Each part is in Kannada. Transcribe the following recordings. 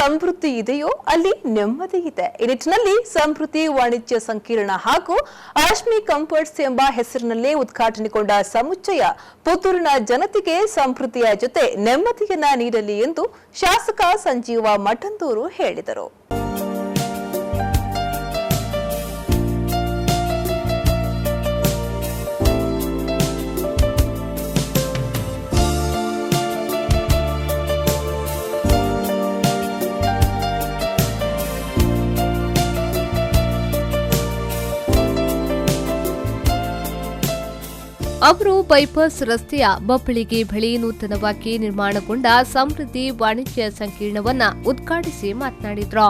ಸಮೃದ್ಧಿ ಇದೆಯೋ ಅಲ್ಲಿ ನೆಮ್ಮದಿ ಇದೆ. ಈ ನಿಟ್ಟಿನಲ್ಲಿ ಸಮೃದ್ಧಿ ವಾಣಿಜ್ಯ ಸಂಕೀರ್ಣ ಹಾಗೂ ಆಶ್ಮಿ ಕಂಫರ್ಟ್ಸ್ ಎಂಬ ಹೆಸರಿನಲ್ಲಿ ಉದ್ಘಾಟನೆಗೊಂಡ ಸಮುಚ್ಚಯ ಪುತ್ತೂರಿನ ಜನತೆಗೆ ಸಮೃದ್ಧಿಯ ಜೊತೆ ನೆಮ್ಮದಿಯನ್ನ ನೀಡಲಿ ಎಂದು ಶಾಸಕ ಸಂಜೀವ ಮಠಂದೂರು ಹೇಳಿದರು. ಅವರು ಬೈಪಾಸ್ ರಸ್ತೆಯ ಬಪ್ಪಳಿಗೆ ಬಳಿ ನೂತನವಾಗಿ ನಿರ್ಮಾಣಗೊಂಡ ಸಮೃದ್ಧಿ ವಾಣಿಜ್ಯ ಸಂಕೀರ್ಣವನ್ನ ಉದ್ಘಾಟಿಸಿ ಮಾತನಾಡಿದ್ರು.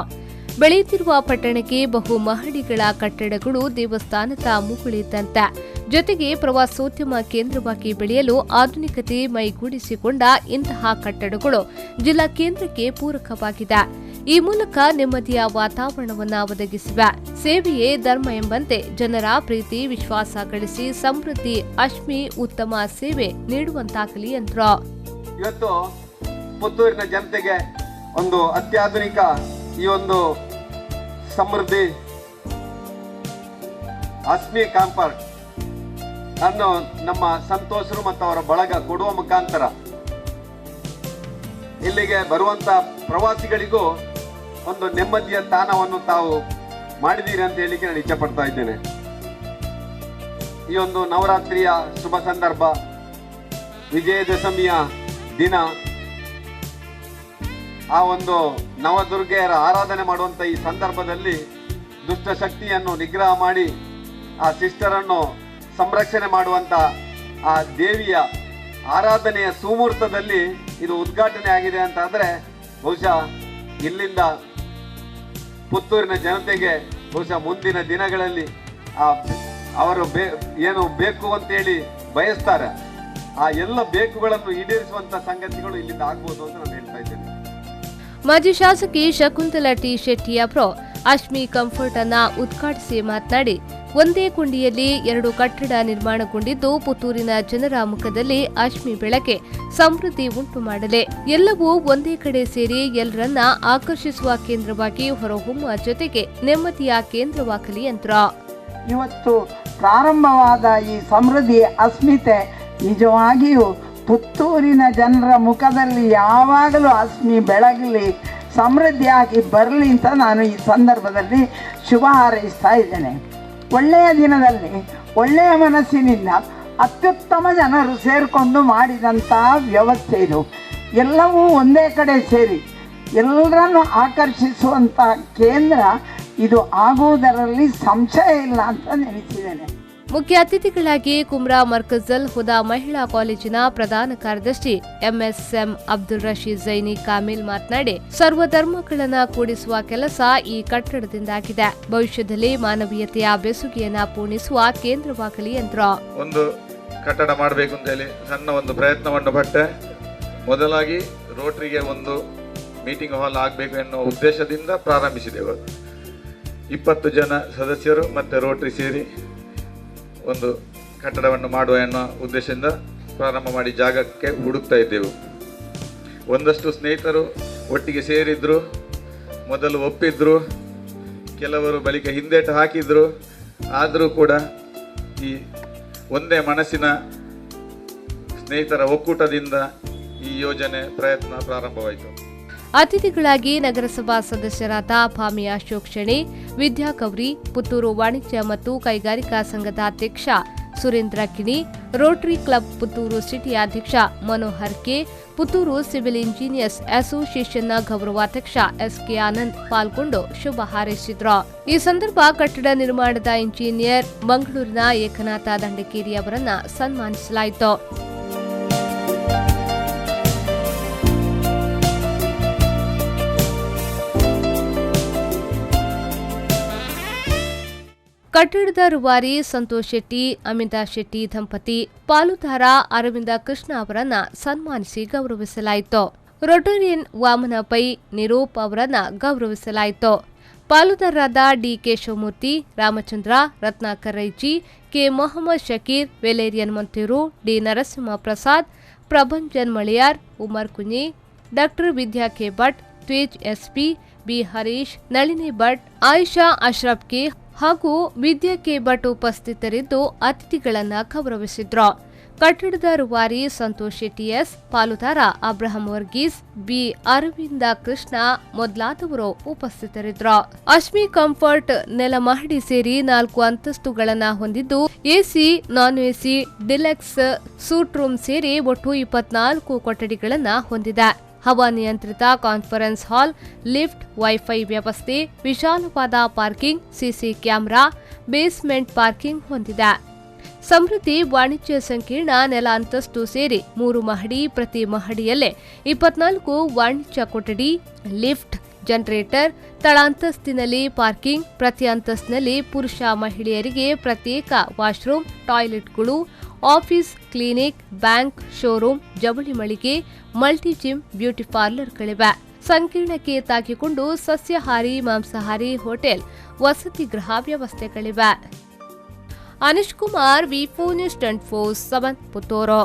ಬೆಳೆಯುತ್ತಿರುವ ಪಟ್ಟಣಕ್ಕೆ ಬಹು ಮಹಡಿಗಳ ಕಟ್ಟಡಗಳು ದೇವಸ್ಥಾನದ ಮುಗುಳಿದ್ದಂತೆ, ಜೊತೆಗೆ ಪ್ರವಾಸೋದ್ಯಮ ಕೇಂದ್ರವಾಗಿ ಬೆಳೆಯಲು ಆಧುನಿಕತೆ ಮೈಗೂಡಿಸಿಕೊಂಡ ಇಂತಹ ಕಟ್ಟಡಗಳು ಜಿಲ್ಲಾ ಕೇಂದ್ರಕ್ಕೆ ಪೂರಕವಾಗಿದೆ. ಈ ಮೂಲಕ ನೆಮ್ಮದಿಯ ವಾತಾವರಣವನ್ನು ಒದಗಿಸಿವೆ. ಸೇವೆಯೇ ಧರ್ಮ ಎಂಬಂತೆ ಜನರ ಪ್ರೀತಿ ವಿಶ್ವಾಸ ಗಳಿಸಿ ಸಮೃದ್ಧಿ ಅಶ್ಮಿ ಉತ್ತಮ ಸೇವೆ ನೀಡುವಂತಾಗಲಿ ಎಂದರು. ಇವತ್ತು ಪುತ್ತೂರಿನ ಜನತೆಗೆ ಒಂದು ಅತ್ಯಾಧುನಿಕ ಈ ಒಂದು ಸಮೃದ್ಧಿ ಅಶ್ಮಿ ಕಂಫರ್ಟ್ ಅನ್ನು ನಮ್ಮ ಸಂತೋಷರು ಮತ್ತು ಅವರ ಬಳಗ ಕೊಡುವ ಮುಖಾಂತರ ಇಲ್ಲಿಗೆ ಬರುವಂತ ಪ್ರವಾಸಿಗಳಿಗೂ ಒಂದು ನೆಮ್ಮದಿಯ ತಾಣವನ್ನು ತಾವು ಮಾಡಿದ್ದೀರಿ ಅಂತ ಹೇಳಿಕ್ಕೆ ನಾನು ಇಚ್ಛೆ ಪಡ್ತಾ ಇದ್ದೇನೆ. ಈ ಒಂದು ನವರಾತ್ರಿಯ ಶುಭ ಸಂದರ್ಭ, ವಿಜಯದಶಮಿಯ ದಿನ, ಆ ಒಂದು ನವದುರ್ಗೆಯರ ಆರಾಧನೆ ಮಾಡುವಂತ ಈ ಸಂದರ್ಭದಲ್ಲಿ ದುಷ್ಟಶಕ್ತಿಯನ್ನು ನಿಗ್ರಹ ಮಾಡಿ ಆ ಸಿಸ್ಟರನ್ನು ಸಂರಕ್ಷಣೆ ಮಾಡುವಂತ ಆ ದೇವಿಯ ಆರಾಧನೆಯ ಸುಮುಹೂರ್ತದಲ್ಲಿ ಇದು ಉದ್ಘಾಟನೆ ಆಗಿದೆ ಅಂತ ಆದ್ರೆ ಬಹುಶಃ ಇಲ್ಲಿಂದ ಪುತ್ತೂರಿನ ಜನತೆಗೆ ಬಹುಶಃ ಮುಂದಿನ ದಿನಗಳಲ್ಲಿ ಅವರು ಏನು ಬೇಕು ಅಂತೇಳಿ ಬಯಸ್ತಾರೆ, ಆ ಎಲ್ಲ ಬೇಕುಗಳನ್ನು ಈಡೇರಿಸುವಂತ ಸಂಗತಿಗಳು ಇಲ್ಲಿಂದ ಆಗ್ಬೋದು ಅಂತ ನಾನು ಹೇಳ್ತಾ ಇದ್ದೇನೆ. ಮಾಜಿ ಶಾಸಕಿ ಶಕುಂತಲಾ ಟಿ ಶೆಟ್ಟಿ ಅವರು ಅಶ್ಮಿ ಕಂಫರ್ಟ್ ಅನ್ನ ಉದ್ಘಾಟಿಸಿ ಮಾತನಾಡಿ, ಒಂದೇ ಕೊಂಡಿಯಲ್ಲಿ 2 ಕಟ್ಟಡ ನಿರ್ಮಾಣಗೊಂಡಿದ್ದು ಪುತ್ತೂರಿನ ಜನರ ಮುಖದಲ್ಲಿ ಅಶ್ಮಿ ಬೆಳಕೆ ಸಮೃದ್ಧಿ ಉಂಟು ಮಾಡಲೆ, ಎಲ್ಲವೂ ಒಂದೇ ಕಡೆ ಸೇರಿ ಎಲ್ಲರನ್ನ ಆಕರ್ಷಿಸುವ ಕೇಂದ್ರವಾಗಿ ಹೊರಹೊಮ್ಮುವ ಜೊತೆಗೆ ನೆಮ್ಮದಿಯ ಕೇಂದ್ರವಾಗಲಿ ಎಂದರು. ಇವತ್ತು ಪ್ರಾರಂಭವಾದ ಈ ಸಮೃದ್ಧಿ ಅಸ್ಮಿತೆ ನಿಜವಾಗಿಯೂ ಪುತ್ತೂರಿನ ಜನರ ಮುಖದಲ್ಲಿ ಯಾವಾಗಲೂ ಅಶ್ಮಿ ಬೆಳಗಲಿ, ಸಮೃದ್ಧಿಯಾಗಿ ಬರಲಿ ಅಂತ ನಾನು ಈ ಸಂದರ್ಭದಲ್ಲಿ ಶುಭ ಹಾರೈಸ್ತಾ ಇದ್ದೇನೆ. ಒಳ್ಳೆಯ ದಿನದಲ್ಲಿ ಒಳ್ಳೆಯ ಮನಸ್ಸಿನಿಂದ ಅತ್ಯುತ್ತಮ ಜನರು ಸೇರಿಕೊಂಡು ಮಾಡಿದಂಥ ವ್ಯವಸ್ಥೆ ಇದು. ಎಲ್ಲವೂ ಒಂದೇ ಕಡೆ ಸೇರಿ ಎಲ್ಲರನ್ನು ಆಕರ್ಷಿಸುವಂಥ ಕೇಂದ್ರ ಇದು ಆಗುವುದರಲ್ಲಿ ಸಂಶಯ ಇಲ್ಲ ಅಂತ ನೆನೆಸಿದ್ದೇನೆ. ಮುಖ್ಯ ಅತಿಥಿಗಳಾಗಿ ಕುಮ್ರಾ ಮರ್ಕಜಲ್ ಹುದಾ ಮಹಿಳಾ ಕಾಲೇಜಿನ ಪ್ರಧಾನ ಕಾರ್ಯದರ್ಶಿ ಎಂಎಸ್ಎಂ ಅಬ್ದುಲ್ ರಶೀದ್ ಜೈನಿ ಕಾಮಿಲ್ ಮಾತನಾಡಿ, ಸರ್ವಧರ್ಮಗಳನ್ನ ಕೂಡಿಸುವ ಕೆಲಸ ಈ ಕಟ್ಟಡದಿಂದಾಗಿದೆ. ಭವಿಷ್ಯದಲ್ಲಿ ಮಾನವೀಯತೆಯ ಬೆಸುಗೆಯನ್ನ ಪೂರ್ಣಿಸುವ ಕೇಂದ್ರವಾಗಲಿ ಎಂದರು. ಒಂದು ಕಟ್ಟಡ ಮಾಡಬೇಕು ಅಂತ ಹೇಳಿ ಸಣ್ಣ ಒಂದು ಪ್ರಯತ್ನವನ್ನು ಪಟ್ಟೆ. ಮೊದಲಾಗಿ ರೋಟರಿಗೆ ಒಂದು ಮೀಟಿಂಗ್ ಹಾಲ್ ಆಗಬೇಕು ಎನ್ನುವ ಉದ್ದೇಶದಿಂದ ಪ್ರಾರಂಭಿಸಿದೆವು. 20 ಜನ ಸದಸ್ಯರು ಮತ್ತೆ ರೋಟರಿ ಸೇರಿ ಒಂದು ಕಟ್ಟಡವನ್ನು ಮಾಡುವ ಎನ್ನುವ ಉದ್ದೇಶದಿಂದ ಪ್ರಾರಂಭ ಮಾಡಿ ಜಾಗಕ್ಕೆ ಹುಡುಕ್ತಾ ಇದ್ದೆವು. ಒಂದಷ್ಟು ಸ್ನೇಹಿತರು ಒಟ್ಟಿಗೆ ಸೇರಿದ್ರು, ಮೊದಲು ಒಪ್ಪಿದ್ರು, ಕೆಲವರು ಬಳಿಕ ಹಿಂದೇಟು ಹಾಕಿದ್ರು. ಆದರೂ ಕೂಡ ಈ ಒಂದೇ ಮನಸ್ಸಿನ ಸ್ನೇಹಿತರ ಒಕ್ಕೂಟದಿಂದ ಈ ಯೋಜನೆ ಪ್ರಯತ್ನ ಪ್ರಾರಂಭವಾಯಿತು. ಅತಿಥಿಗಳಾಗಿ ನಗರಸಭಾ ಸದಸ್ಯರಾದ ಭಾಮಿ ಅಶೋಕ್ ಶೆಣೆ, ವಿದ್ಯಾ ಕೌರಿ, ಪುತ್ತೂರು ವಾಣಿಜ್ಯ ಮತ್ತು ಕೈಗಾರಿಕಾ ಸಂಘದ ಅಧ್ಯಕ್ಷ Surendra Kini, rotary club Puttur city ಅಧ್ಯಕ್ಷ Manohar K, Puttur civil engineers ಅಸೋಸಿಯೇಷನ್ನ ಗೌರವಾಧ್ಯಕ್ಷ ಎಸ್ಕೆ ಆನಂದ್ ಪಾಲ್ಗೊಂಡು ಶುಭ ಹಾರೈಸಿದ್ರು. ಈ ಸಂದರ್ಭ ಕಟ್ಟಡ ನಿರ್ಮಾಣದ ಇಂಜಿನಿಯರ್ ಮಂಗಳೂರಿನ ಏಕನಾಥ ದಂಡಕೇರಿ ಅವರನ್ನ ಸನ್ಮಾನಿಸಲಾಯಿತು. ಕಟ್ಟಡದ ರೂವಾರಿ ಸಂತೋಷ್ ಶೆಟ್ಟಿ, ಅಮಿತಾ ಶೆಟ್ಟಿ ದಂಪತಿ ಪಾಲುದಾರ ಅರವಿಂದ ಕೃಷ್ಣ ಅವರನ್ನ ಸನ್ಮಾನಿಸಿ ಗೌರವಿಸಲಾಯಿತು. ರೋಟರಿಯನ್ ವಾಮನ ಪೈ ನಿರೂಪ್ ಅವರನ್ನ ಗೌರವಿಸಲಾಯಿತು. ಪಾಲುದಾರರಾದ D K Shivamurthy, Ramachandra, Ratnakar Raichi, K Mohammed Shakir, Valerian Manthur, D Narasimha Prasad, Prabhanjan Maliyar, Umar Kunji, doctor Vidya K Bhat, Rithvij S P, B Harish, Nalini Bhat, Ayisha Ashraf K ಹಾಗೂ ವಿದ್ಯಾ ಕೆ ಭಟ್ ಉಪಸ್ಥಿತರಿದ್ದು ಅತಿಥಿಗಳನ್ನ ಗೌರವಿಸಿದ್ರು. ಕಟ್ಟಡದ ರೂವಾರಿ ಸಂತೋಷ್ ಟಿಎಸ್, ಪಾಲುದಾರ ಅಬ್ರಹಂ ವರ್ಗೀಸ್, ಬಿ ಅರವಿಂದ ಕೃಷ್ಣ ಮೊದಲಾದವರು ಉಪಸ್ಥಿತರಿದ್ದರು. ಅಶ್ಮಿ ಕಂಫರ್ಟ್ ನೆಲಮಹಡಿ ಸೇರಿ 4 ಅಂತಸ್ತುಗಳನ್ನು ಹೊಂದಿದ್ದು AC, non AC, deluxe, suite room ಸೇರಿ ಒಟ್ಟು 24 ಕೊಠಡಿಗಳನ್ನು ಹೊಂದಿದೆ. ಹವಾನಿಯಂತ್ರಿತ ಕಾನ್ಫರೆನ್ಸ್ ಹಾಲ್, ಲಿಫ್ಟ್, ವೈಫೈ ವ್ಯವಸ್ಥೆ, ವಿಶಾಲವಾದ parking, CC camera, basement parking ಹೊಂದಿದೆ. ಸಮೃದ್ಧಿ ವಾಣಿಜ್ಯ ಸಂಕೀರ್ಣ ನೆಲ ಅಂತಸ್ತು ಸೇರಿ 3 ಮಹಡಿ, ಪ್ರತಿ ಮಹಡಿಯಲ್ಲೇ 24 ವಾಣಿಜ್ಯ ಕೊಠಡಿ, ಲಿಫ್ಟ್, ಜನರೇಟರ್, ತಳಾಂತಸ್ತಿನಲ್ಲಿ ಪಾರ್ಕಿಂಗ್, ಪ್ರತಿ ಅಂತಸ್ತಿನಲ್ಲಿ ಪುರುಷ ಮಹಿಳೆಯರಿಗೆ ಪ್ರತ್ಯೇಕ ವಾಶ್ರೂಮ್, ಟಾಯ್ಲೆಟ್ಗಳು, ಆಫೀಸ್, ಕ್ಲಿನಿಕ್, ಬ್ಯಾಂಕ್, ಶೋರೂಮ್, ಜವಳಿ ಮಳಿಗೆ, ಮಲ್ಟಿ ಜಿಮ್, ಬ್ಯೂಟಿ ಪಾರ್ಲರ್ಗಳಿವೆ. ಸಂಕೀರ್ಣಕ್ಕೆ ತಾಕಿಕೊಂಡು ಸಸ್ಯಾಹಾರಿ, ಮಾಂಸಾಹಾರಿ ಹೋಟೆಲ್, ವಸತಿ ಗೃಹ ವ್ಯವಸ್ಥೆಗಳಿವೆ. ಅನಿಶ್ ಕುಮಾರ್, ವಿ4 ನ್ಯೂಸ್ 24/7 ಪುತ್ತೂರು.